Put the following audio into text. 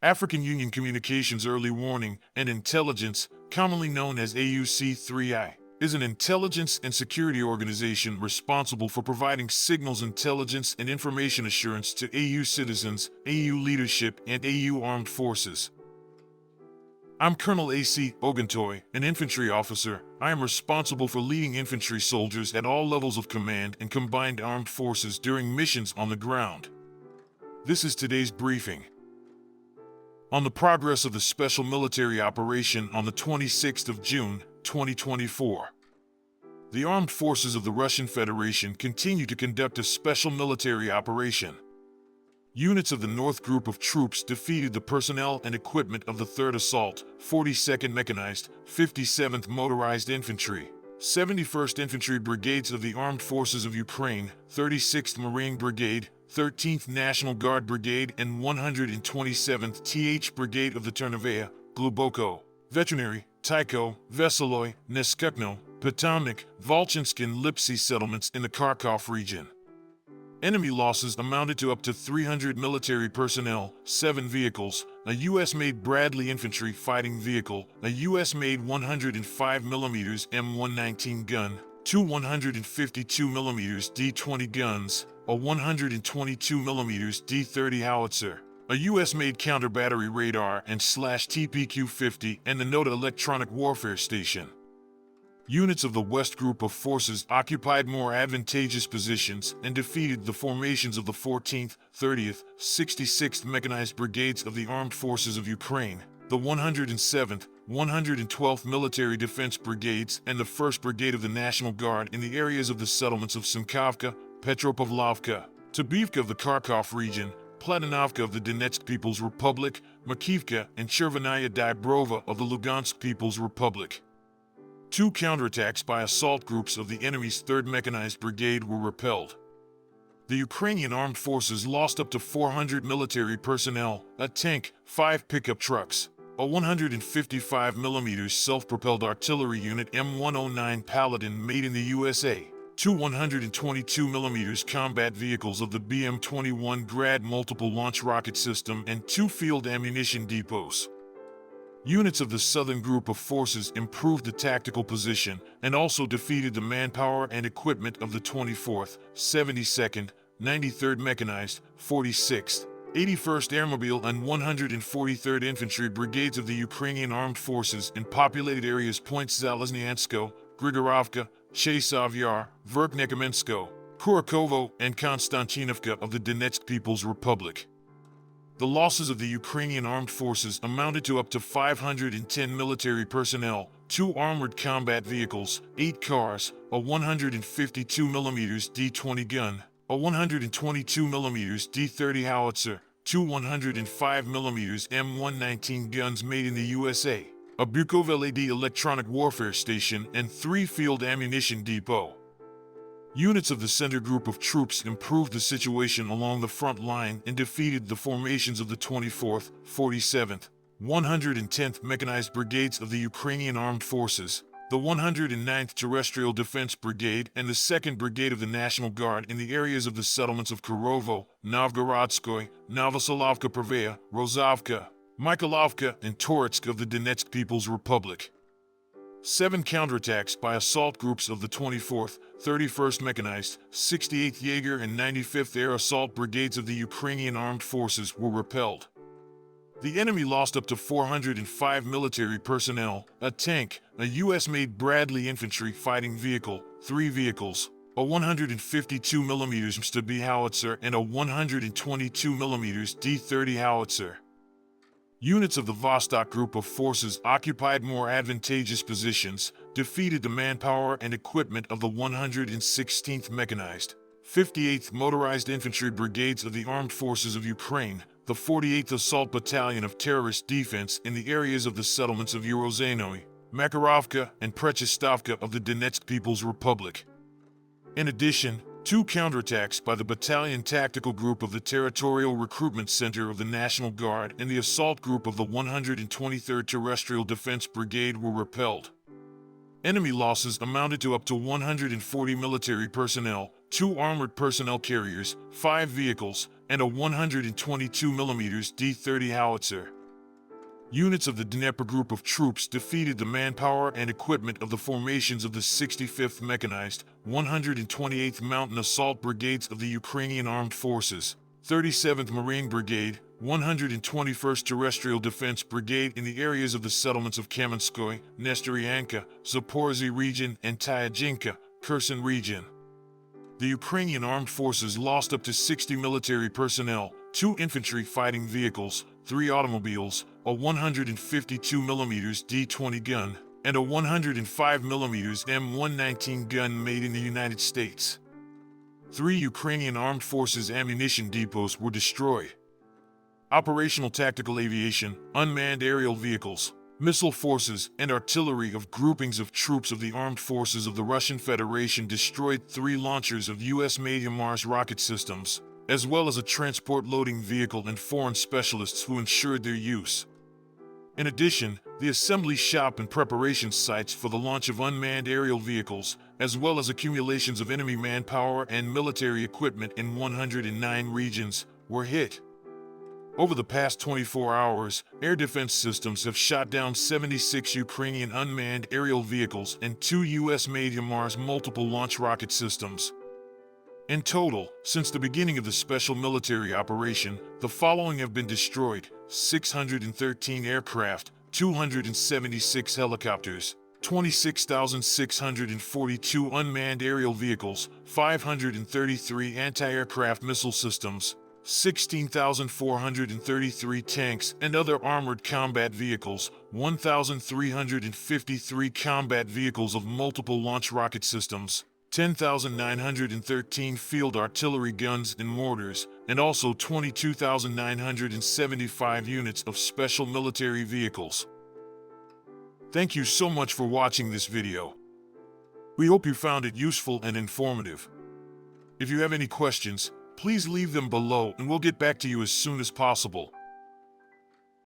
African Union Communications Early Warning and Intelligence, commonly known as AUC3I, is an intelligence and security organization responsible for providing signals intelligence and information assurance to AU citizens, AU leadership, and AU armed forces. I'm Colonel A.C. Oguntoye, an infantry officer. I am responsible for leading infantry soldiers at all levels of command and combined armed forces during missions on the ground. This is today's briefing. On the progress of the special military operation on the 26th of June, 2024. The armed forces of the Russian Federation continue to conduct a special military operation. Units of the North Group of troops defeated the personnel and equipment of the 3rd Assault, 42nd Mechanized, 57th Motorized Infantry, 71st Infantry Brigades of the Armed Forces of Ukraine, 36th Marine Brigade, 13th National Guard Brigade, and 127th TH Brigade of the Ternavaya, Gluboko, Veterinary, Tycho, Veseloy, Neskukno, Potomnik, Volchansk, and Lipsy settlements in the Kharkov region. Enemy losses amounted to up to 300 military personnel, 7 vehicles, a U.S.-made Bradley infantry fighting vehicle, a U.S.-made 105mm M119 gun, 2 152mm D-20 guns, a 122mm D-30 howitzer, a U.S.-made counter-battery radar and /TPQ-50, and the NOTA electronic warfare station. Units of the West Group of forces occupied more advantageous positions and defeated the formations of the 14th, 30th, 66th Mechanized Brigades of the Armed Forces of Ukraine, the 107th, 112th Military Defense Brigades, and the 1st Brigade of the National Guard in the areas of the settlements of Simkovka, Petropavlovka, Tabivka of the Kharkov region, Platonovka of the Donetsk People's Republic, Makivka, and Chervenaya Dybrova of the Lugansk People's Republic. 2 counterattacks by assault groups of the enemy's 3rd Mechanized Brigade were repelled. The Ukrainian armed forces lost up to 400 military personnel, a tank, 5 pickup trucks, a 155mm self-propelled artillery unit M109 Paladin made in the USA, 2 122mm combat vehicles of the BM-21 Grad multiple launch rocket system, and 2 field ammunition depots. Units of the Southern Group of Forces improved the tactical position and also defeated the manpower and equipment of the 24th, 72nd, 93rd Mechanized, 46th, 81st Airmobile and 143rd Infantry Brigades of the Ukrainian Armed Forces in populated areas Point Zalesnyansko, Grigorovka, Chasov Yar, Verkhnekamensko, Kurakovo, and Konstantinovka of the Donetsk People's Republic. The losses of the Ukrainian armed forces amounted to up to 510 military personnel, 2 armored combat vehicles, 8 cars, a 152mm D-20 gun, a 122mm D-30 howitzer, 2 105mm M119 guns made in the USA, a Bukovely electronic warfare station, and 3 field ammunition depot. Units of the Center Group of troops improved the situation along the front line and defeated the formations of the 24th, 47th, 110th Mechanized Brigades of the Ukrainian Armed Forces, the 109th Terrestrial Defense Brigade, and the 2nd Brigade of the National Guard in the areas of the settlements of Kirovo, Novgorodskoye, Novosolovka Pravaya, Rozovka, Mykolovka, and Toretsk of the Donetsk People's Republic. 7 counterattacks by assault groups of the 24th, 31st Mechanized, 68th Jaeger and 95th Air Assault Brigades of the Ukrainian Armed Forces were repelled. The enemy lost up to 405 military personnel, a tank, a U.S.-made Bradley infantry fighting vehicle, 3 vehicles, a 152mm St.B. howitzer, and a 122mm D-30 howitzer. Units of the Vostok Group of forces occupied more advantageous positions, defeated the manpower and equipment of the 116th Mechanized, 58th Motorized Infantry Brigades of the Armed Forces of Ukraine, the 48th Assault Battalion of Terrorist Defense in the areas of the settlements of Urozhenoye, Makarovka, and Prechistovka of the Donetsk People's Republic. In addition, 2 counterattacks by the Battalion Tactical Group of the Territorial Recruitment Center of the National Guard and the Assault Group of the 123rd Terrestrial Defense Brigade were repelled. Enemy losses amounted to up to 140 military personnel, 2 armored personnel carriers, 5 vehicles, and a 122mm D-30 howitzer. Units of the Dnieper Group of troops defeated the manpower and equipment of the formations of the 65th Mechanized, 128th Mountain Assault Brigades of the Ukrainian Armed Forces, 37th Marine Brigade, 121st Terrestrial Defense Brigade in the areas of the settlements of Kamenskoye, Nestoryanka, Zaporizhzhia Region, and Tyajinka, Kherson Region. The Ukrainian Armed Forces lost up to 60 military personnel, 2 infantry fighting vehicles, 3 automobiles, a 152mm D-20 gun, and a 105mm M119 gun made in the United States. 3 Ukrainian Armed Forces ammunition depots were destroyed. Operational tactical aviation, unmanned aerial vehicles, missile forces, and artillery of groupings of troops of the armed forces of the Russian Federation destroyed 3 launchers of U.S.-made Mars rocket systems, as well as a transport loading vehicle and foreign specialists who ensured their use. In addition, the assembly shop and preparation sites for the launch of unmanned aerial vehicles, as well as accumulations of enemy manpower and military equipment in 109 regions, were hit. Over the past 24 hours, air defense systems have shot down 76 Ukrainian unmanned aerial vehicles and 2 U.S.-made Mars multiple launch rocket systems. In total, since the beginning of the special military operation, the following have been destroyed: 613 aircraft, 276 helicopters, 26,642 unmanned aerial vehicles, 533 anti-aircraft missile systems, 16,433 tanks and other armored combat vehicles, 1,353 combat vehicles of multiple launch rocket systems, 10,913 field artillery guns and mortars, and also 22,975 units of special military vehicles. Thank you so much for watching this video. We hope you found it useful and informative. If you have any questions, please leave them below and we'll get back to you as soon as possible.